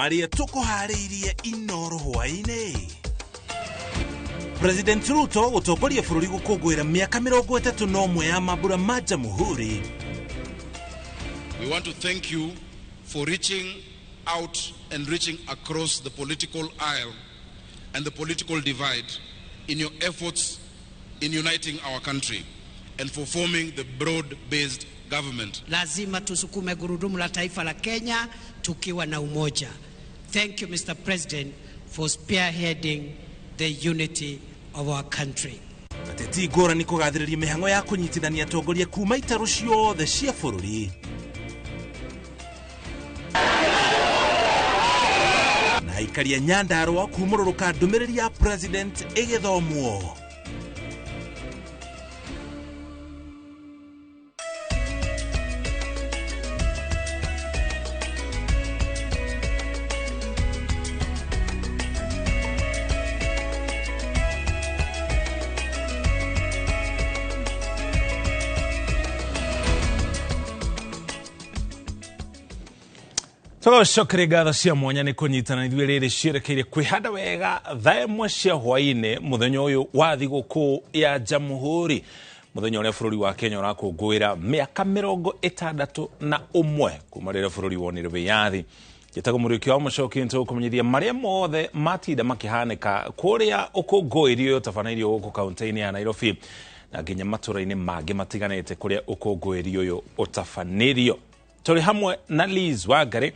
Maria tukuhariirie inoro hwaine. President Ruto gutongoria bururi gukungwira miaka 31 ya mabura ma Jamhuri. We want to thank you for reaching out and reaching across the political aisle and the political divide in your efforts in uniting our country and for forming the broad-based government. Lazima tusukume gurudumu la taifa la Kenya tukiwa na umoja. Thank you, Mr. President, for spearheading the unity of our country. Ateti gora ni kugathiriria mihango ya kunyitithania atongoria kuma itaru ciothe cia bururi. Na ikaria Nyandarua kumururuka ndumiriri ya president igithomwo. Togo shokere gatha cia mwanya ni kunyitana ithuĩ rĩrĩ cirekeire kwĩhanda wega thaa ĩmwe cia hwaĩ-inĩ mũthenya ũyũ wa thigũkũ ya Jamhuri, mũthenya ũrĩa bũrũri wa Kenya ũrakũngũĩra mĩaka 61 kuma rĩrĩa bũrũri wonire wĩyathi. Njĩtagwo Mũriũki wa Mũchoki nĩtũkũmenyithia marĩa mothe matinda makĩhanĩka kũrĩa ũkũngũĩri ũyũ ũtabanĩirio gũkũ kaunti-inĩ ya Nairobi na nginya matũra-inĩ mangĩ matiganĩte kũrĩa ũkũngũĩri ũyũ ũtabanĩirio. Tuli hamwe na Liz Wangari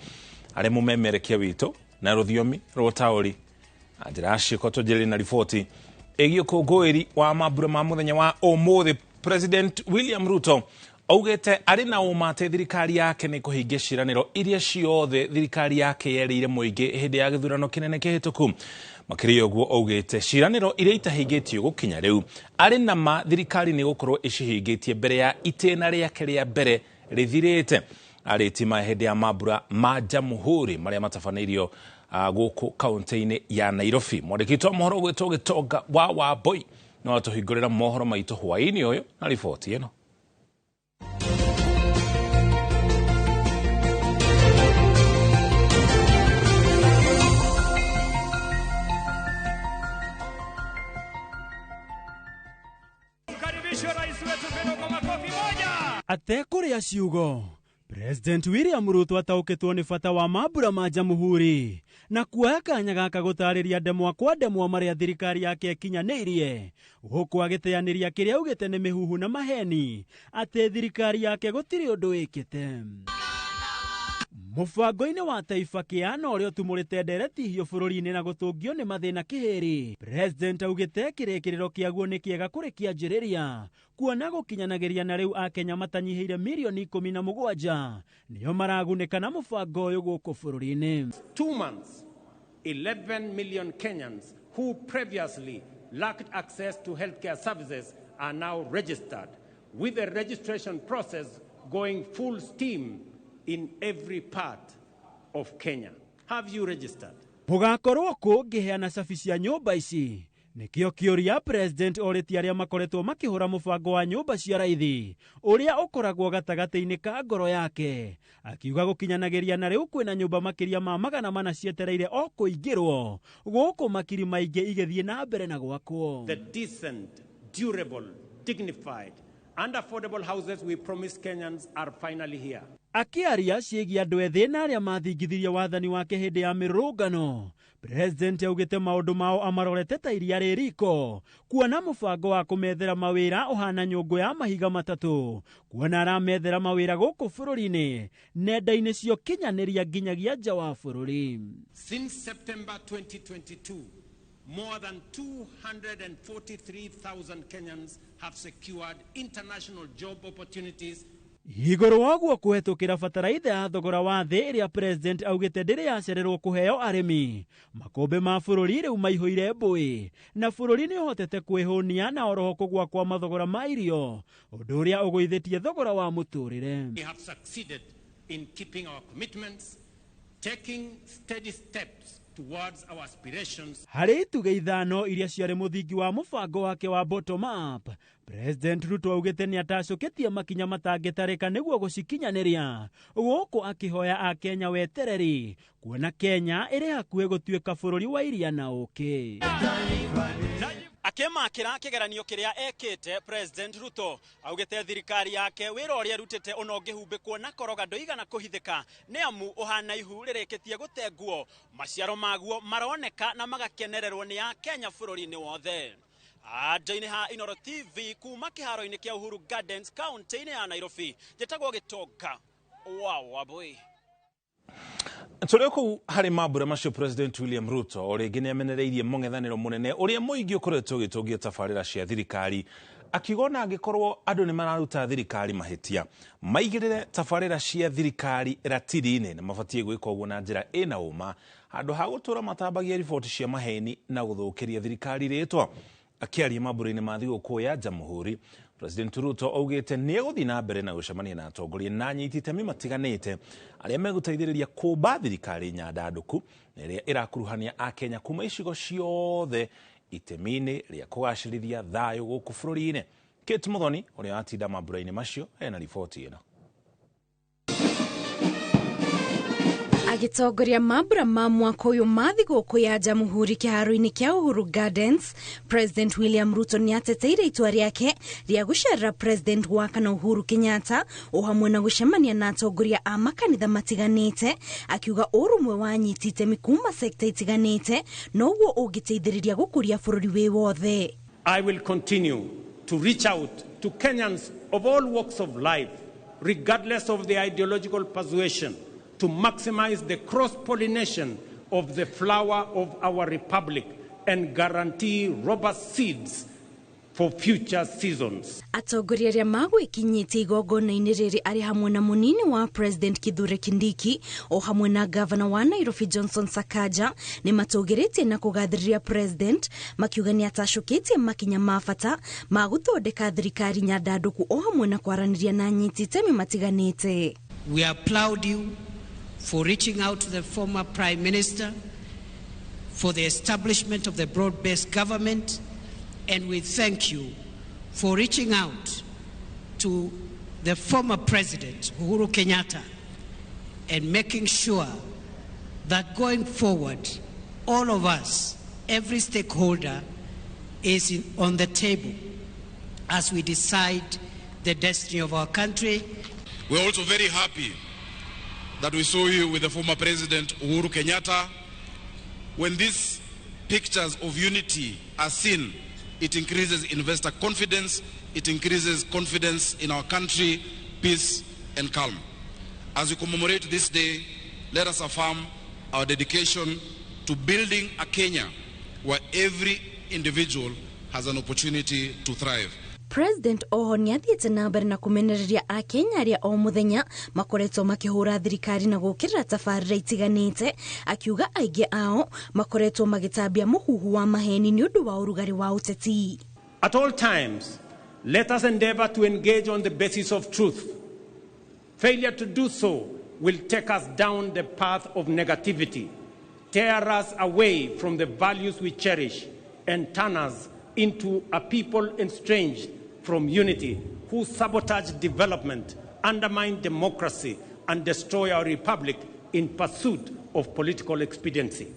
arĩ mũmemerekia witũ na rũthiomi rwa taũri. Njĩra ciĩko tũnjĩrĩ na riboti ĩgiĩ ũkũngũĩri wa mambura ma mũthenya wa ũmũthĩ. President William Ruto augĩte arĩ na ũma atĩ thirikari yake nĩ kũhingia ciĩranĩro iria ciothe thirikari yake yerĩire mũingĩ hĩndĩ ya gĩthurano kĩnene kĩhĩtũku. Makĩria ũguo augĩte ciĩranĩro iria itahingĩtio gũkinya rĩu arĩ na ma thirikari nĩ gũkorwo icihingĩtie mbere ya itĩna rĩake rĩa mbere rĩthirĩte. Arĩtima hĩndĩ ya mambura ma Jamhuri marĩa matabanĩirio gũkũ kaunti-inĩ ya Nairobi. Mwandĩki wa mohoro gwĩtwo Gĩtonga wa Wambui no atũhingũrĩra mohoro maitũ hwaĩ-inĩ ũyũ na riboti ĩno. Atekuria ciugo President William Ruto ataũkĩtwo nĩ bata wa mambura ma Jamhuri na kuoya kanya gaka gũtarĩria ndemwa kwa ndemwa marĩa thirikari yake ĩkinyanĩirie, gũkũ agĩteanĩria kĩrĩa augĩte nĩ mĩhuhu na maheni atĩ thirikari yake gũtirĩ ũndũ ĩkĩte. Mũbango-inĩ wa taifa kĩana ũrĩa ũtumũrĩte nderetihio bũrũri-inĩ na gũtũngio nĩ mathĩna kĩhĩri, President augĩte kĩrĩkĩrĩro kĩaguo nĩ kĩega kũrĩ kĩanjĩrĩria kuona gũkinyanagĩria na rĩu Akenya matanyihĩire milioni 17 nĩo maragunĩka na mũbango ũyũ gũkũ bũrũri-inĩ. 2 months, 11 million Kenyans who previously lacked access to healthcare services are now registered, with the registration process going full steam in every part of Kenya. Have you registered? Mũgakorwo kũngĩheana cabi cia nyũmba ici nĩkĩo kĩũria President orĩtie arĩa makoretwo makĩhũra mũbango wa nyũmba cia raithi ũrĩa ũkoragwo gatagatĩ-inĩ ka ngoro yake, akiuga gũkinyanagĩria na rĩu kwĩna nyũmba makĩria ma 400 cietereire o kũingĩrwo gũkũ makiri maingĩ igĩthiĩ na mbere na gwakwo. The decent, durable, dignified and affordable houses we promised Kenyans are finally here. Akĩaria ciĩgiĩ andũ ethĩ na arĩa mathingithirie wathani wake hĩndĩ ya mĩrũrũngano, President augĩte maũndũ mao amarorete ta iria rĩ riko, kuona mũbango wa kũmethera mawĩra ũhana nyũngũ ya mahiga matatũ, kuona aramethera mawĩra gũkũ bũrũri-inĩ nenda-inĩ cio kinyanĩria nginyagia nja wa bũrũri. Since September 2022, more than 243,000 Kenyans have secured international job opportunities. Igũrũ waguo kũhetũkĩra bataraitha ya thogora wa thĩ ĩrĩa President augĩte ndĩrĩ yacererwo kũheo arĩmi, makũmbĩ ma bũrũri rĩu maihũire mbũĩ na bũrũri nĩ ũhotete kwĩhũnia na oroho kũgwa kwa mathogora ma irio, ũndũ ũrĩa ũgũithĩtie thogora wa mũtũrĩre. We have succeeded in keeping our commitments, taking steady steps towards our aspirations. Harĩ itugĩ ithano iria ciarĩ mũthingi wa mũbango wake wa bottom up, President Ruto augĩte nĩ atacũkĩtie makinya matangĩtarĩka nĩguo gũcikinyanĩria, gũkũ akĩhoya Akenya wetereri kuona Kenya ĩrĩ hakuhĩ gũtuĩka bũrũri wa iria na ũkĩ. Akimakira kigeranio kiria ekite, President Ruto augite thirikari yake wira uria rutite onongihumbikwo na koroga ndoigana kuhithika ni amu uhana ihu ririkitie gutenguo maciaro maguo maroneka na magakenererwo ni Akenya bũrũri-inĩ wothe. Ajaini ha Inooro TV kuma kiharo-inĩ kia Uhuru Gardens kaunti-inĩ ya Nairobi, njĩtagwo Gĩtonga wa boy. Tũrĩ kũu harĩ mambura macio, President William Ruto o rĩngĩ nĩamenereirie mũng'ethanĩro mũnene ũrĩa mũingĩ ũkoretwo ũgĩtũngia tabarĩra cia thirikari, akiuga na angĩkorwo andũ nĩ mararuta thirikari mahĩtia maigĩrĩre tabarĩra cia thirikari ratiri-inĩ na mabatie gwĩka ũguo na njĩra ĩna ũma handũ ha gũtũra matambagia riboti cia maheni na gũthũkĩria thirikari rĩtwa. Akiaria mambura-inĩ ma thigũkũ ya Jamhuri, President Ruto augĩte nĩ egũthiĩ na mbere na gũcemania na atongoria na anyiti itemi matiganĩte arĩa megũteithĩrĩria kũmba thirikari nyandandũku na ĩrĩa ĩrakuruhania Akenya kuma icigo ciothe itemi-inĩ rĩa kũgacĩrithia thayũ gũkũ bũrũri-inĩ. Kate Muthoni ũrĩa watinda mambura-inĩ macio ena riboti ĩno. Agitongoria mambura ma mwaka uyu ma thigũkũ ya Jamhuri kĩharo-inĩ kia Uhuru Gardens, President William Ruto nĩ ateteire itua rĩake rĩa gũcerera President wa kana Uhuru Kenyatta o hamwe na gũcemania na atongoria a makanitha matiganĩte, akiuga ũrũmwe wa anyiti itemi kuma sekta itiganĩte noguo ũngĩteithĩrĩria gũkũria bũrũri wĩ wothe. I will continue to reach out to Kenyans of all walks of life, regardless of their ideological persuasion, to maximize the cross-pollination of the flower of our republic and guarantee robust seeds for future seasons. Atongoria arĩa magwĩkinyĩtie igongona-inĩ rĩrĩ arĩ hamwe na mũnini wa President Kithure Kindiki o hamwe na Governor wa Nairobi Johnson Sakaja nĩ matũgĩrĩtie na kũgathĩrĩria President, makiuga nĩ atacũkĩtie makinya ma bata ma gũthondeka thirikari nyandandũku o hamwe na kwaranĩria na anyiti itemi matiganĩte. We applaud you for reaching out to the former Prime Minister for the establishment of the broad-based government, and we thank you for reaching out to the former President Uhuru Kenyatta and making sure that going forward, all of us, every stakeholder is on the table as we decide the destiny of our country. We're also very happy that we saw you with the former President Uhuru Kenyatta. When these pictures of unity are seen, it increases investor confidence, it increases confidence in our country, peace and calm. As we commemorate this day, let us affirm our dedication to building a Kenya where every individual has an opportunity to thrive. President oho nĩ athiĩte na mbere na kũmenereria Akenya arĩa o mũthenya makoretwo makĩhũra thirikari na gũkĩrĩra tabarĩra itiganĩte, akiuga aingĩ ao makoretwo magĩtambia mũhuhu wa maheni nĩ ũndũ wa ũrugarĩ wa ũteti. At all times, let us endeavor to engage on the basis of truth. Failure to do so will take us down the path of negativity, tear us away from the values we cherish, and turn us into a people estranged from unity, who sabotage development, undermine democracy, and destroy our republic in pursuit of political expediency.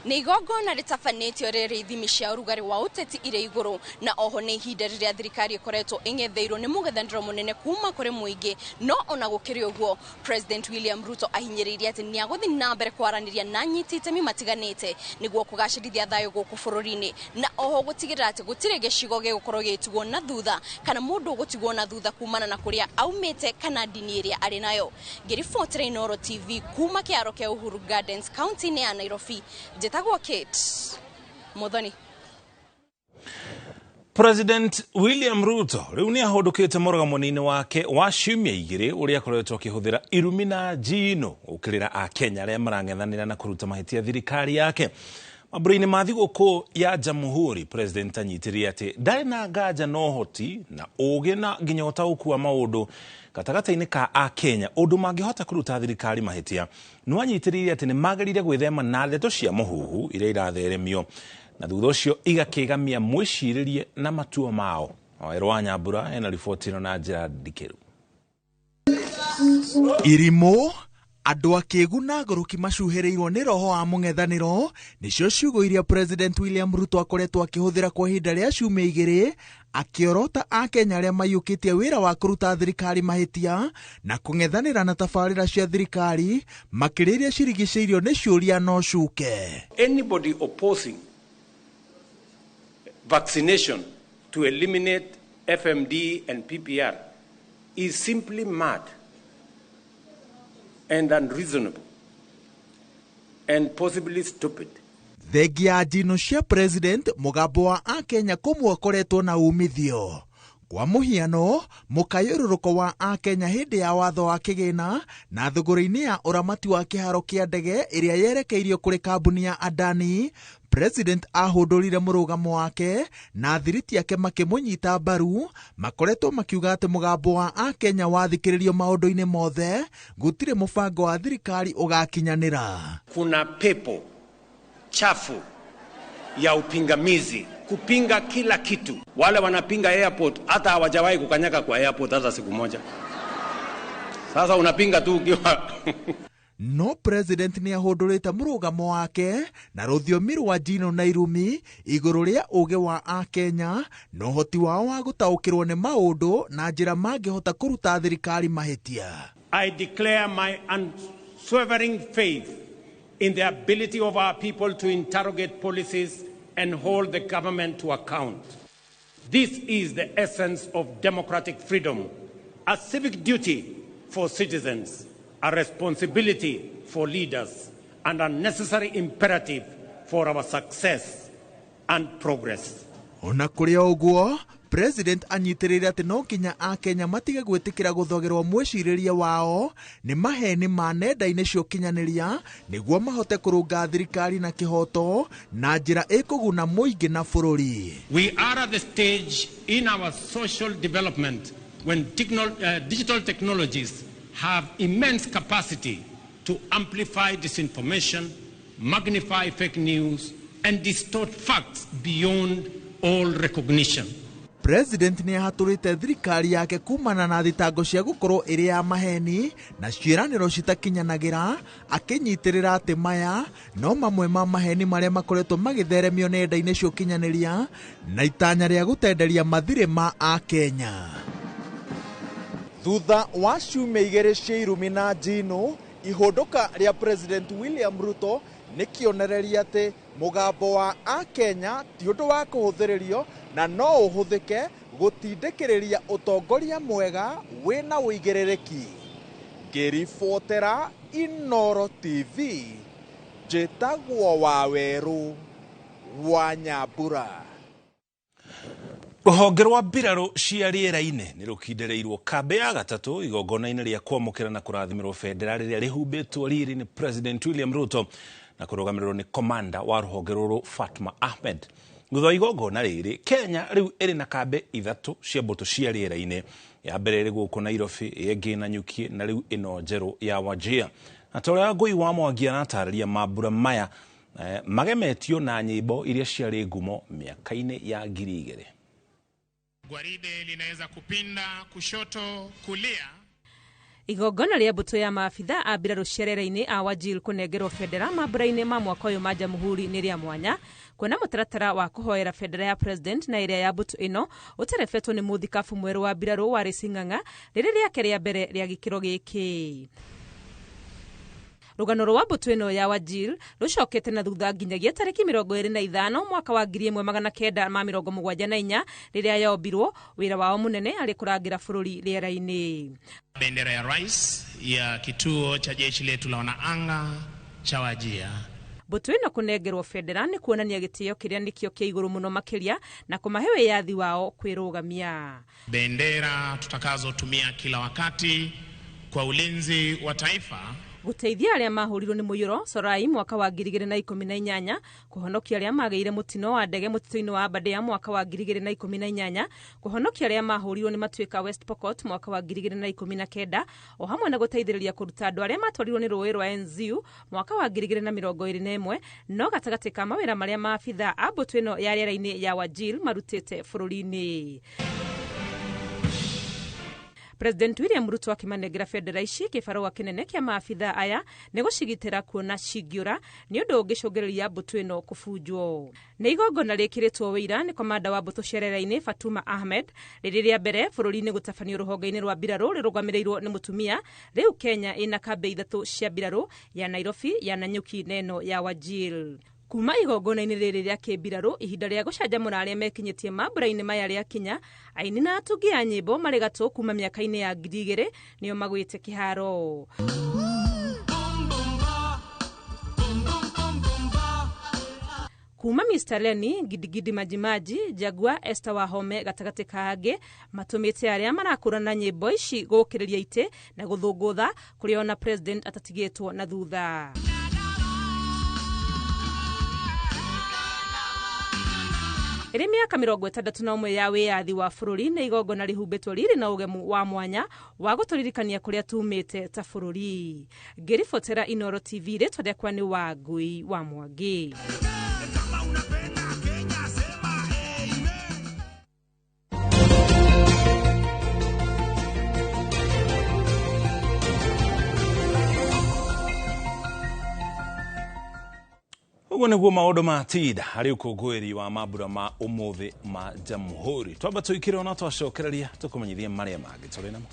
Nĩ igongona rĩtabanĩtio rĩrĩ ithimi cia ũrugarĩ wa ũteti irĩ igũrũ, na oho nĩ ihinda rĩrĩa thirikari ĩkoretwo ĩng'etheirwo nĩ mũng'ethanĩro mũnene kuma kũrĩ mũingĩ, no ona gũkĩrĩ ũguo, President William Ruto ahinyĩrĩirie atĩ nĩ agũthiĩ na mbere kwaranĩria na anyiti itemi matiganĩte nĩguo kũgacĩrithia thayũ gũkũ bũrũri-inĩ, na oho gũtigĩrĩra atĩ gũtirĩ gĩcigo gĩgũkorwo gĩtigwo na thutha kana mũndũ gũtigwo na thutha kumana na kũrĩa aumĩte kana ndini ĩrĩa arĩ nayo. Ngĩribotera Inooro TV kuma kĩharo kĩa Uhuru Gardens kaunti-inĩ ya Nairobi, njĩtagwo Kate Muthoni. President William Ruto rĩu nĩ ahũndũkĩte mũrũgamo-inĩ wake wa ciumia igĩrĩ ũrĩa akoretwo akĩhũthĩra irumi na njino gũkĩrĩra Akenya arĩa marang'ethanĩra na kũruta mahĩtia thirikari yake. Maburaini mathigũkũ ya Jamhuri, President anyitĩrĩire atĩ ndarĩ na nganja na ũhoti na ũũgĩ na nginya ũtaũku wa maũndũ gatagatĩ-inĩ ka Akenya ũndũ mangĩhota kũruta thirikari mahĩtia. No anyitĩrĩire atĩ nĩ magĩrĩire gwĩthema na ndeto cia mũhuhu iria iratheremio na thutha ũcio igakĩgamia mwĩcirĩrie na matua mao. Wawerũ wa Nyambura ena riboti ĩno na Gerard Ndikĩru. Irimũ andũ akĩgu na agũrũki macuhĩrĩirwo nĩ roho wa mũng'ethanĩro nĩcio ciugo iria President William Ruto akoretwo akĩhũthĩra kwa ihinda rĩa ciumia igĩrĩ akĩorota Akenya arĩa maiyũkĩtie wĩra wa kũruta thirikari mahĩtia na kũng'ethanĩra na tabarĩra cia thirikari makĩria iria cirigicĩirio nĩ ciũria no cuke. Anybody opposing vaccination to eliminate FMD and PPR is simply mad and unreasonable and possibly stupid. Thengia njino cia President mũgambo wa Akenya kũmwe ũkoretwo na umithio. Kwa mũhiano, mũkayũrũrũko wa Akenya hĩndĩ ya watho wa kĩgĩna na thũgũrĩ-inĩ ya ũramati wa kĩharo kĩa ndege ĩrĩa yerekeirio kũrĩ kambuni ya Adani, President ahũndũrire mũrũgamo wake na thiriti yake makĩmũnyita mbaru makoretwo makiuga atĩ mũgambo wa Akenya wathikĩrĩrio maũndũ-inĩ mothe gũtirĩ mũbango wa thirikari ũgakinyanĩra. Kuna pepo chafu ya upingamizi kupinga kila kitu. Wale wanapinga airport hata hawajawahi kukanyaga kwa airport hata siku moja. Sasa unapinga tu ukiwa No President nĩ ahũndũrĩte mũrũgamo wake na rũthiomi rwa njino na irumi igũrũ rĩa ũũgĩ wa Akenya na ũhoti wao wa gũtaũkĩrwo nĩ maũndũ na njĩra mangĩhota kũruta thirikari mahĩtia. I declare my unswerving faith in the ability of our people to interrogate policies and hold the government to account. This is the essence of democratic freedom, a civic duty for citizens, a responsibility for leaders, and a necessary imperative for our success and progress. Ona kũrĩ ũguo, President anyitĩrĩire atĩ no nginya Akenya matige gwĩtĩkĩra gũthogerwo mwĩcirĩrie wao nĩ maheni ma nenda-inĩ cia ũkinyanĩria nĩguo mahote kũrũnga thirikari na kĩhoto na njĩra ĩkũguna mũingĩ na bũrũri. We are at the stage in our social development when digital technologies have immense capacity to amplify disinformation, magnify fake news, and distort facts beyond all recognition. President nĩ ahatũrĩte thirikari yake kumana na thitango cia gũkorwo ĩrĩ ya maheni na ciĩranĩro citakinyanagĩra akĩnyitĩrĩra atĩ maya no mamwe ma maheni marĩa makoretwo magĩtheremio nenda-inĩ cia ũkinyanĩria na itanya rĩa gũtenderia mathirĩ ma Akenya. Thutha wa ciumia igĩrĩ cia irumi na njino, ihũndũka rĩa President William Ruto nĩ kĩonereria atĩ mũgambo wa Akenya ti ũndũ wa kũhũthĩrĩrio na no ũhũthĩke gũtindĩkĩrĩria ũtongoria mwega wĩna ũigĩrĩrĩki. Ngĩribotera Inooro TV, njĩtagwo Wawerũ wa Nyambura. Rũhonge rwa mbirarũ cia rĩera-inĩ nĩ rũkindĩrĩirwo kambĩ ya gatatũ igongona-inĩ rĩa kwamũkĩra na kũrathimĩrwo bendera rĩrĩa rĩhumbĩtwo riri nĩ President William Ruto na kũrũgamĩrĩrwo nĩ komanda wa rũhonge rũrũ Fatma Ahmed. Thutha wa igongona rĩrĩ, Kenya rĩu ĩrĩ na kambĩ ithatũ cia mbũtũ cia rĩera-inĩ. Ya mbere ĩrĩ gũkũ Nairobi, ĩngĩ Nanyuki na rĩu ĩno njerũ ya Wajir. Na ta ũrĩa Ngũi wa Mwangi aratarĩria mambura maya magemetio na nyĩmbo iria ciarĩ ngumo mĩaka-inĩ ya ngiri igĩrĩ. Gwaride linaweza kupinda kushoto kulia. Igongona rĩa mbũtũ ya maabitha a mbirarũ cia rĩera-inĩ a Wajir kũnengerwo bendera mambura-inĩ ma mwaka ũyũ ma Jamhuri nĩ rĩa mwanya kwona mũtaratara wa kũhoera bendera ya President na ĩrĩa ya mbũtũ ĩno ũterebetwo nĩ mũthikabu mwerũ wa mbirarũ wa Rĩcing'ang'a rĩrĩ rĩake rĩa mbere rĩa gĩkĩro gĩkĩ. Rũgano rwa mbũtũ ĩno ya Wajir rũcokete na thutha nginyagia tarĩki 25 mwaka wa 1974 rĩrĩa yombirwo wĩra wao mũnene arĩ kũrangĩra bũrũri rĩera-inĩ. Bendera ya rais ya kituo cha jeshi letu la wanaanga cha Wajir. Mbũtũ ĩno kũnengerwo bendera nĩ kuonania gĩtĩo kĩrĩa nĩkĩo kĩa igũrũ mũno makĩria na kũmahe wĩyathi wao kwĩrũgamia. Bendera tutakazotumia kila wakati kwa ulinzi wa taifa guteithia aria mahurirwo ni muyuro Sorai mwaka wa 2018, kuhonokia aria mageire mutino wa ndege mutito-ini wa Aberdare mwaka wa 2018, kuhonokia aria mahurirwo ni Matuika West Pokot mwaka wa 2019, o hamwe na guteithiriria kuruta andu aria matwarirwo ni rũĩ rwa Enziu mwaka wa 2021, no gatagati ka mawira maria maabitha a mbũtũ ĩno ya rĩera-inĩ ya Wajir marutĩte bũrũri-inĩ. President William Ruto akimanegera federal ici kibarua kinene kia maabitha aya ni gucigitira kuona cingiura ni undu ungicungereria mbũtũ ĩno kũbunjwo. Ni igongona rĩkĩrĩtwo wĩira ni komanda wa mbũtũ ciarera-inĩ Fatuma Ahmed rĩrĩa mbere bũrũri-inĩ gũtabanio rũhonge-inĩ rwa mbirarũ rĩrũgamĩrĩirwo ni mũtumia. Rĩu Kenya ina kambe ithatũ cia mbirarũ, ya Nairobi, ya Nanyuki na ĩno ya Wajir. Kuma igongona-inĩ rĩrĩ rĩa kĩmbirarũ, ihinda rĩa gũcanjamũra arĩa mekinyĩtie mambũra-inĩ maya rĩa kinya, aini na atungi a nyĩmbo marĩ gatũ kuma mĩaka-inĩ ya 2000 nĩo magwĩte kĩharo. Kuma Mr. Lenny, Gidigidi Majimaji, Jagua, Esther Wahome gatagati ka angĩ matũmĩte arĩa marakũrana nyĩmbo ici gũkĩrĩria itĩ na gũthũngũtha kũrĩa ona president atatigĩtwo na thutha. Ĩrĩ mĩaka 61 ya wĩyathi wa bũrũri nĩ igongona rĩhumbĩtwo rĩrĩ na ũgemu wa mwanya wa gũtũririkania kũrĩa tumĩte ta bũrũri. Ngĩribotera Inooro TV rĩtwa rĩakwa nĩ Wangui wa Mwangi. Uguo nĩguo maũndũ ma tida harĩ ũkũngũĩri wa mambura ma ũmũthĩ ma Jamhuri. Twamba tũikire ona twacokereria tũkũmenyithie marĩa mangĩ tũrĩ namo.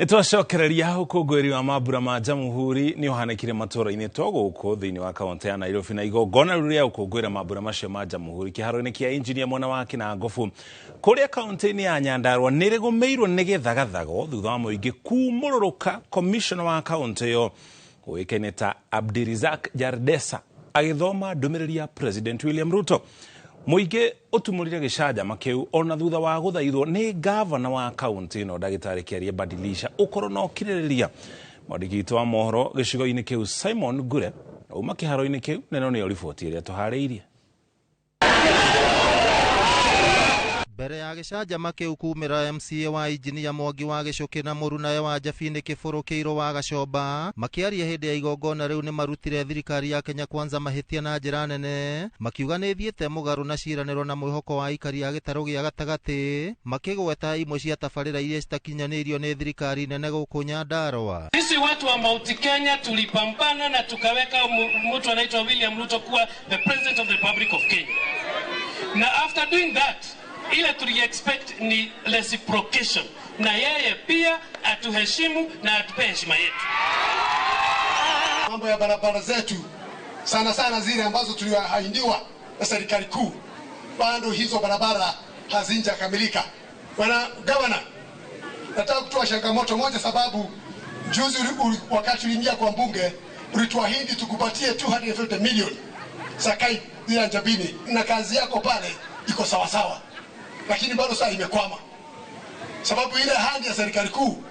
Twacokereria ũkũngũĩri wa mambura ma Jamhuri nĩ ũhanĩkire matũũra-inĩ gũkũ thĩinĩ wa kaunti ya Nairobi, na igongona rĩrĩa ũkũngũĩra mambura macio ma Jamhuri kĩharo-inĩ kĩa injinia mwena wa Kinangofu kũrĩa kaunti-inĩ ya Nyandarua nĩ rĩgũmĩirwo nĩ gĩthagathago thutha wa mũingĩ kumũrũrũka commissioner wa kaunti ĩyo ũĩkaine ta Abdirizak Jardesa agĩthoma ndũmĩrĩri ya President William Ruto. Mũingĩ ũtumũrire gĩcanjama kĩu ona thutha wa gũthaithwo nĩ gavana wa kaunti ĩno Ndagĩtarĩ Kĩarie Badilisha ũkorwo na ũkirĩrĩria. Mwandĩki witũ wa mohoro gĩcigo-inĩ kĩu Simon Gure uma kĩharo-inĩ kĩu neno nĩyo riboti ĩrĩa tũharĩirie. Mbere ya gĩcanjama kĩu kumĩra MCA wa injinia Mwangi wa Gĩcũkĩ na mũrunawe wa Njabi Kĩbũrũ Kĩirũ wa Gacomba makĩaria hĩndĩ ya igongona rĩu nĩ marutire thirikari ya Kenya Kwanza mahĩtia na njĩra nene, makiuga nĩ thiĩte mũgarũ na ciĩranĩro na mwĩhoko wa aikari a gĩtarũ gĩa gatagatĩ, makĩgweta imwe cia tabarĩra iria citakinyanĩirio nĩ thirikari nene gũkũ Nyandarua. Sisi watu wa Mount Kenya tulipambana na tukaweka mtu anaitwa William Ruto kuwa the president of the Republic of Kenya. Na after doing that, ile tuli-expect ni reciprocation, na yeye pia atuheshimu na atupe heshima yetu. Mambo ya barabara zetu sana sana zile ambazo tuliahidiwa na serikali kuu, bado hizo barabara hazijakamilika. Bwana Governor, nataka kutoa changamoto moja, sababu juzi wakati uliingia kwa mbunge ulituahidi tukupatie 250 million sakai ya Njabini, na kazi yako pale iko sawa sawa, lakini bado sasa imekwama sababu ile ahadi ya serikali kuu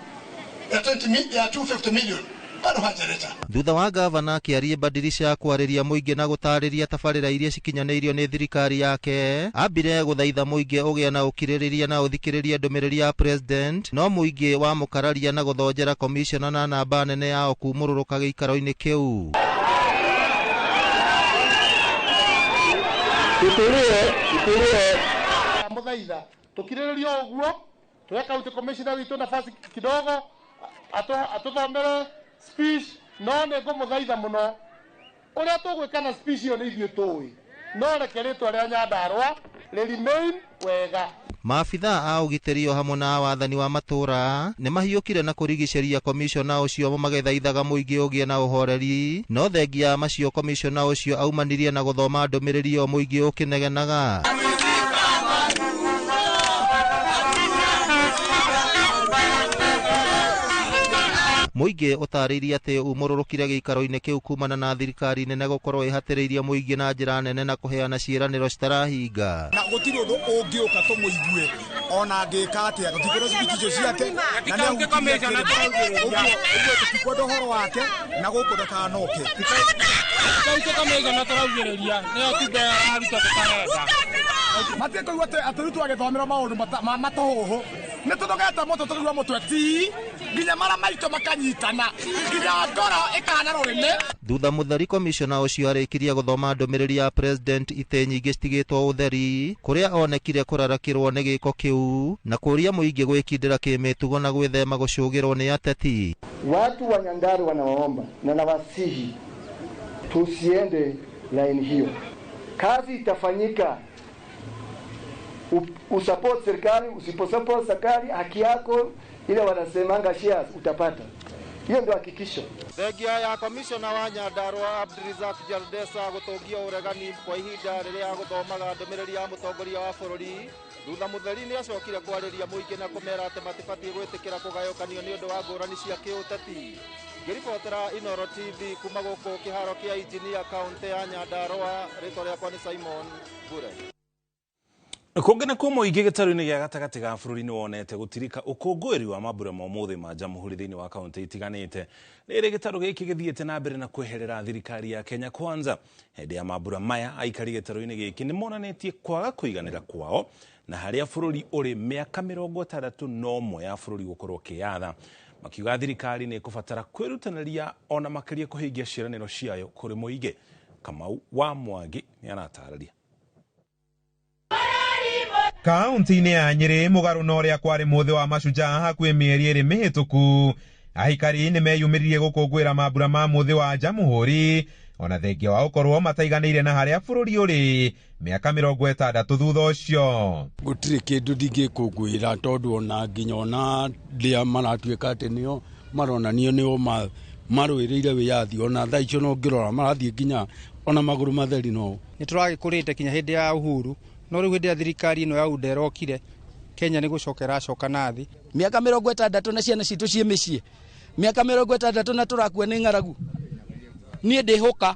ya 250 million bado hajareta. Thutha wa gavana Kĩarie Badilisha kwarĩria mũingĩ na gũtarĩria tabarĩra iria cikinyanĩirio nĩ thirikari yake, ambire gũthaitha mũingĩ ũgĩa na ũkirĩrĩria na ũthikĩrĩria ndũmĩrĩri ya president, no mũingĩ wa mũkararia na gũthonjera commissioner na namba nene yao kumũrũrũka gĩikaro-inĩ kĩu. Tutulie muthaitha tukirĩrĩrio ũguo tuwe county commissioner witũ nafasi kidogo atuthomere speech, no nĩ ngũmũthaitha mũno ũrĩa tũgwĩka na speech ĩyo nĩ ithuĩ tũĩ, no reke rĩtwa rĩa Nyandarua remain wega. Maabitha a ũgitĩri o hamwe na wathani wa matũra nĩ mahiũkire na kũrigicĩria commissioner ũcio magĩthaithaga mũingĩ ũgĩe na ũhoreri, no thengia macio commissioner ũcio aumanirie na gũthoma ndũmĩrĩri o mũingĩ ũkĩnegenaga. Muingi utariirie ati umururukire giikaro-ini kiu kumana na thirikari nene gukorwo ihatiriirie muingi na njira nene na kuheana ciiraniro citarahinga. Na gutiri undu ungiuka tumuigue ona ngika atia gutikira cibicio ciake na ni ungikomesha na tukwenda horo wake na guku ndakanoke kaito kamega na taraugiriria ni otibe aruta tukarenda mateko iwate aturutu agithomera maundu matohoho ni tudogeta moto turugwa mutwe ti nginya mara maito makanyitana nginya ngoro ikana rurime. Thutha mutheri komishona ucio arikirie guthoma ndumiriri ya president ite nyingi citigitwo utheri kuria onekire kurarakirwo ni giko kiu na kuria muingi gwikindira kimitugo na gwithema gucugirwo ni ateti. Watu wa Nyandarua wanaomba na nawasihi tusiende laini hiyo. Kazi itafanyika. Usupport serikali, usiposupport serikali, haki yako ile wanasemanga shares utapata. Hiyo ndio hakikisho. Thegia ya komishona wa Nyandarua Abdirizak Jaldesa gutungia uregani kwa ihinda riria guthomaga ndumiriri ya mutongoria wa bururi. Thutha mutheri ni acokire kwariria muingi na kumera ati matibatie gwitikira kugayokanio ni undu wa ngurani cia kiuteti. Ngiribotera Inoro TV kuma guku kiharo kia injinia kaunti ya Nyandarua, ritwa riakwa ni Simon Bure. Kungena kwa muingi gitaru-ini gia gatagati ga bururi ni wonete gutirika ukungwiri wa mambura ma umuthi ma Jamhuri thiini wa kaunti itiganite. Riri gitaru giki githiete na mbere na kweherera thirikari ya Kenya Kwanza. Hindi ya mambura maya aikari gitaru-ini giki ni monanetie kwaga kuiganira kwao na haria bururi uri miaka 61 ya bururi gukorwo kiatha. Makiuga thirikari ni kubatara kwirutanaria ona makiria kuhingia ciiraniro ciayo kuri muingi. Kamau wa Mwangi ni anatararia. Kaunti-ini ya Nyeri mugaru na uria kwari muthi wa mashujaa hakwi mieri iri mihituku aikari ni meyumiririe gukungwira mambura ma muthi wa Jamhuri ona thengia wa ukorwo mataiganire na haria bururi uri miaka 60 thutha ucio. Gutiri kindu ndingikungwira tondu ona nginya ona ria maratuika ati nio maronanio nio marwirire wiyathi ona thaa icio no ngirora marathie nginya ona maguru matheri no nituragikurite kinya hindi ya uhuru no riu hindi ya thirikari ino ya UDA okire Kenya ni gucokera coka nathi miaka 60 na ciana citu cie micii miaka 60 na turakua ni ngaragu nie ndihuka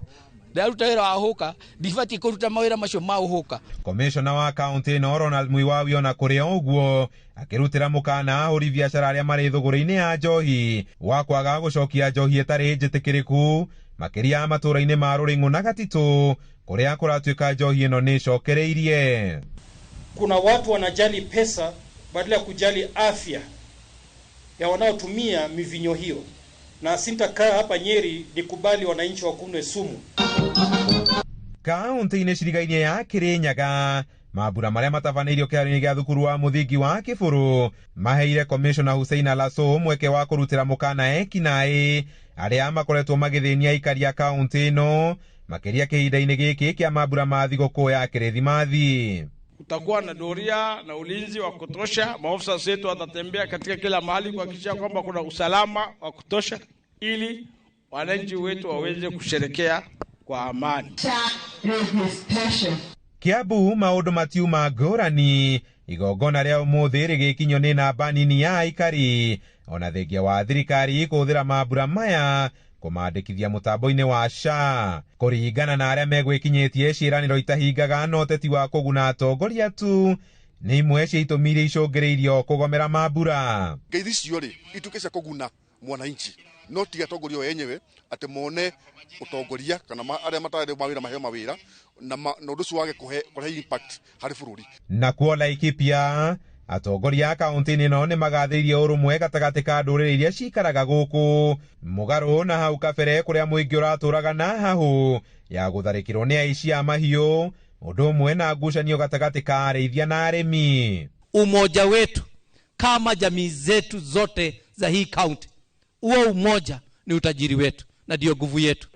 ndaruta wira wa huka ndibati kuruta mawira macio ma uhuka. Komishona wa kaunti no Ronald Muiwawi ona kuria uguo akirutira mukana uri biashara aria mari thuguri-ini ya njohi wa kwaga gucokia njohi etari njitikiriku makiria matura-ini ma Ruring'u na Gatitu kuria kuratuika njohi ino ni cokereirie. Kuna watu wanajali pesa badala ya kujali afya ya wanaotumia mivinyo hiyo, na sintakaa hapa Nyeri nikubali wananchi wakunwe sumu. Kaunti-ini cirigaine ya Kirinyaga mambura maria matabaneirio kiaro-ini gia thukuru wa muthingi wa Kiburu maheire komishona Hussein Alaso mweke wa kurutira mukana ekinai aria makoretwo magithinia aikari a kaunti ino makiria kihinda-ini giki kia mambura ma thigũkũ ya Kirithimathi. Utakuwa na doria na ulinzi wa kutosha. Maofisa wetu watatembea katika kila mahali kuhakikisha kwamba kuna usalama wa kutosha ili wananchi wetu waweze kusherekea kwa amani. Kiambu maundu matiuma ngũrani igongona ria umuthi rigikinyo ni namba nini ya aikari ona thengia wa thirikari kuthira mambura maya kumandikithia mutambo-ini wa SHA kuringana na aria megwikinyitie ciiraniro itahingaga no teti wa kuguna atongoria tu ni imwe cia itũmi iria icũngĩrĩirio kũgomera mambura. Ngeithi cio ri ituĩke cia kũguna mwananchi no tiga atongoria o enyewe ati mone utongoria kana aria matarĩ mawĩra maheo mawĩra na ũndũ ũcio wage kũrehe impact harĩ bũrũri. Nakuo Laikipia atongoria a kaunti-ini ino ni magathĩirie ũrũmwe gatagatĩ ka ndũrĩrĩ iria cikaraga gũkũ mũgarũ na hau kabere kũrĩa mũingĩ ũratũraga na hahũ ya gũtharĩkĩrwo nĩ aici a mahiũ ũndũ ũmwe na ngucanio gatagatĩ ka arĩithia na arĩmi. Umoja wetu kama jamii zetu zote za hii kaunti, huo umoja ni utajiri wetu na ndio nguvu yetu.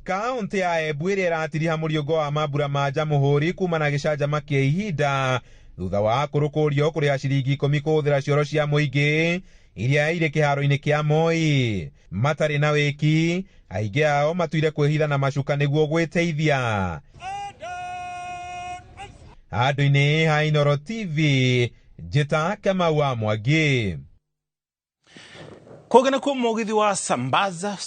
Kaunti ya Embu ĩrĩa ĩratiriha mũriũngo wa mambura ma Jamhuri kumana gĩcanjama kĩa ihinda thutha wa kũrũkũrio kũrĩa ciringi 10 kũhũthĩra cioro cia mũingĩ iria irĩ kĩharo-inĩ kĩa Moi. Matarĩ na wĩki aingĩ ao matuire kwĩhitha na macuka nĩguo gwĩteithia. Handũ-inĩ ha Inoro TV, njĩta Kamau wa Mwangi. Kogena kwa mugithi wa Sambaza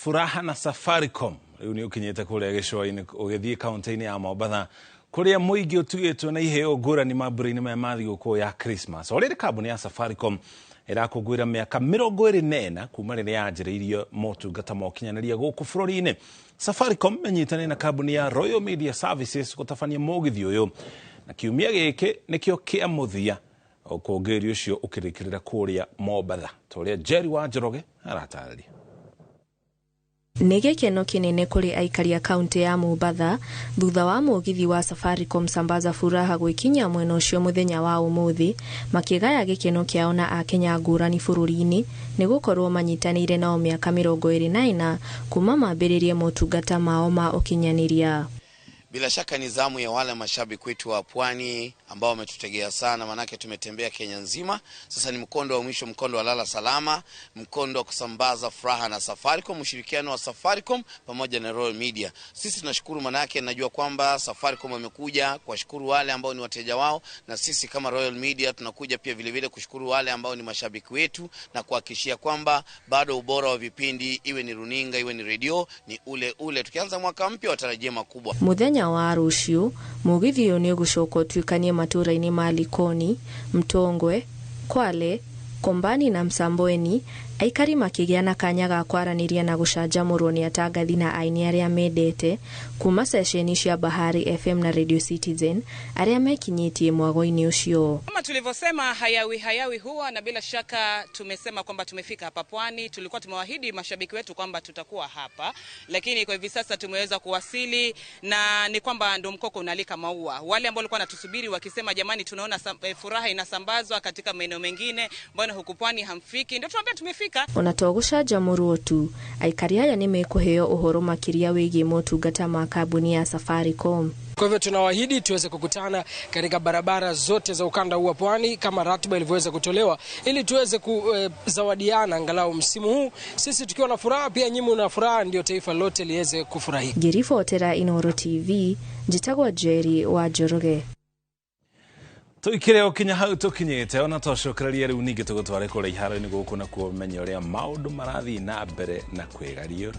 Furaha na Safaricom riu ni ukinyete kuria gicwa-ini ugithie kaunti-ini ya Mombatha kuria muingi utugitwo na iheo ngurani mambura-ini ma mathigũkũ ya Christmas. Oriri kambuni ya Safaricom irakũngũĩra miaka 24 kuma rĩrĩa yanjĩrĩirio motungata ma ũkinyanĩria gũkũ bũrũri-inĩ. Safaricom menyitanĩire na kambuni ya Royal Media Services gũtabania mũgithi ũyũ, na kiumia gĩkĩ nĩkĩo kĩa mũthia ũkũngũĩri ũcio ũkĩrĩkĩrĩra kũrĩa Mombatha. Toria Jerry wa Njoroge aratarĩria. Nĩ gĩkeno kĩnene kũrĩ aikari a kaunti ya Mombatha thutha wa mũgithi wa Safaricom Sambaza Furaha gwĩkinya mwena ũcio mũthenya wa ũmũthĩ, makĩgaya gĩkeno kĩao na Akenya ngũrani bũrũri-inĩ nĩ gũkorwo manyitanĩire nao mĩaka 24 kuma mambĩrĩrie motungata mao ma ũkinyanĩria. Bila shaka ni zamu ya wale mashabiki wetu wa Pwani ambao wametutegea sana, manake tumetembea Kenya nzima. Sasa ni mkondo wa mwisho, mkondo wa lala salama, mkondo wa kusambaza furaha na Safaricom, ushirikiano wa Safaricom pamoja na Royal Media. Sisi tunashukuru, manake najua kwamba Safaricom wamekuja kuwashukuru wale ambao ni wateja wao, na sisi kama Royal Media tunakuja pia vile vile kushukuru wale ambao ni mashabiki wetu na kuhakikishia kwamba bado ubora wa vipindi, iwe ni runinga iwe ni radio, ni ule ule. Tukianza mwaka mpya watarajia makubwa. Muthenya wa rũciũ mũgithi ũyũ nĩ ũgũcoka ũtuĩkanie matũũra-inĩ ma Likoni, Mtongwe, Kwale, Kombani na Msambweni, aikari makĩgĩa na kanya ga kwaranĩria na gũcanjamũrwo nĩ atangathi na aini arĩa mendete kuma sesheni cia Bahari FM na Radio Citizen arĩa mekinyĩtie mwago-inĩ ũcio. Kama tulivyosema, hayawi huwa, na bila shaka tumesema kwamba tumefika hapa Pwani. Tulikuwa tumewaahidi mashabiki wetu kwamba tutakuwa hapa, lakini kwa hivi sasa tumeweza kuwasili, na ni kwamba ndo mkoko unalika maua. Wale ambao walikuwa wanatusubiri wakisema jamani, tunaona furaha inasambazwa katika maeneo mengine, mbona huku Pwani hamfiki, ndio tunaambia tumefika. Ona to gũcanjamũrwo tu, aikari aya nĩ mekũheo ũhoro makĩria wĩgiĩ motungata ma kambuni ya Safaricom. Kwa hivyo tunawaahidi tuweze kukutana katika barabara zote za ukanda huu wa Pwani kama ratiba ilivyoweza kutolewa, ili tuweze kuzawadiana angalau msimu huu, sisi tukiwa na furaha pia nyinyi na furaha, ndio taifa lote liweze kufurahi. Ngiribotera Inooro TV, njitagwo Jerry wa Njoroge. Tuikire okinya hau tukinyite, ona tũcokereria rĩu ningĩ tũgũtware kũrĩa iharo-inĩ gũkũ na kuo menye ũrĩa maũndũ marathiĩ na mbere na kwĩgariũra.